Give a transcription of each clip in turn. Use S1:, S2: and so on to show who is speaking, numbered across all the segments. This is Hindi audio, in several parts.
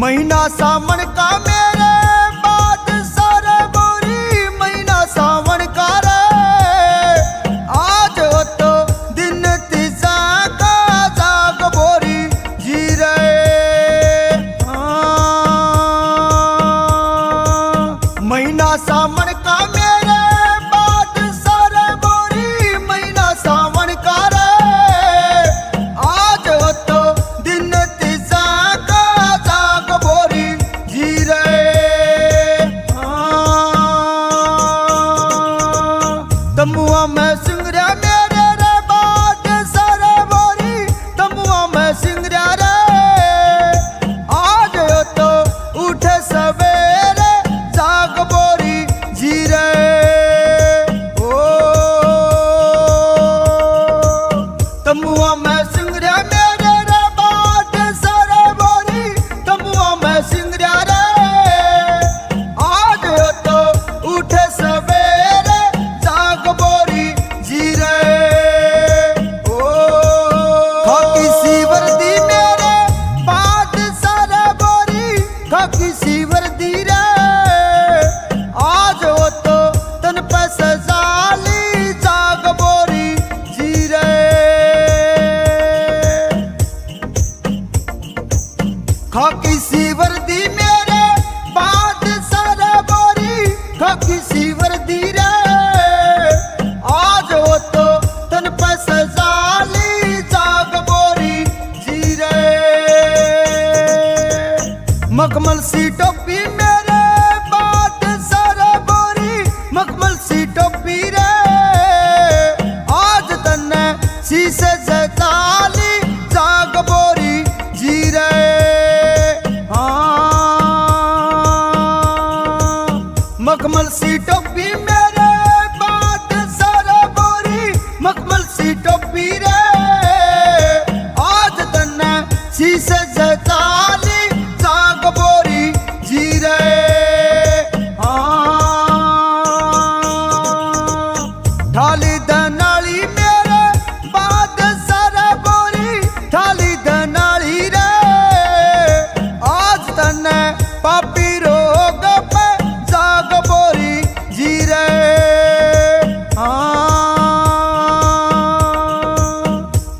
S1: महीना सावन का मेरे बात सारे बोरी महीना सावन का रे आज हो तो दिन तीसा का जाग बोरी जी रे महीना सावन का मेरे बात सारे बोरी महीना सावन का रे आज हो तो दिन तीसा का जाग बोरी जी रे तमुआ में सिंगरा मेरे रे बात सारे बोरी तमुआ में सिंगरा रे आज हो तो उठे सवेरे जाग बोरी जी रे ओ तमुआ में सिंगरा मेरे रे बात सारे बोरी तमुआ में सिंगरा रे आज हो तो उठे सवेरे जाग बोरी जी रे ओ खाकी सी वर्दी मेरे बात सारे बोरी खाकी सी वर्दी रे आज हो तो तन पे सजाली जाग बोरी जी रे खाकी सी वर्दी मेरे बात सारे बोरी खाकी सी वर्दी रे आज हो तो तन पे सजाली जाग बोरी जी रे मखमल सी टोपी मेरे बात सारे बोरी मखमल सी टोपी रे आज तन्ने शीशे जताली जाग बोरी जी रे मखमल सी टोपी मेरे बात सारे बोरी मखमल सी टोपी रे आज तन्ने शीशे जताली जाग बोरी जी रे ढाली दनाली मेरे बात सारे बोरी ढाली दनाली रे आज तन्ने पापी रोग पे जाग बोरी जी रे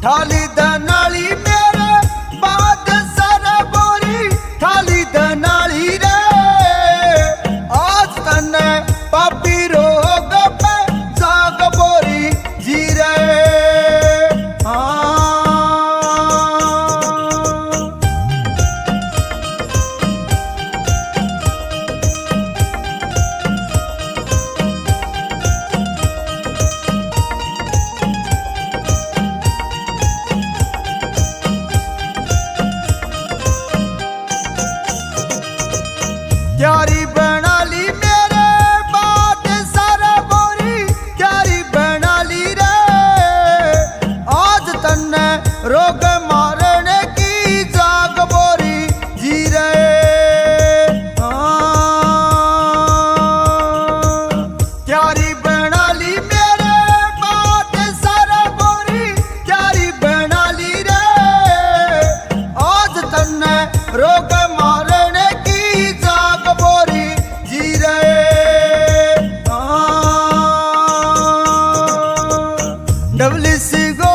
S1: ढाली दनाली मेरे बात सारे बोरी ढाली दनाली रे आज तन्ने पापी रोग पे जाग बोरी जी रे क्यारी बना ली मेरे बात सारा बोरी क्यारी बना ली रे आज तन्ने रोग मारने की जाग बोरी जी रे क्यारी बना ली मेरे बात सारा बोरी क्यारी बना ली रे आज तन्ने रोग मारने की जाग बोरी जी रे डबली सी गो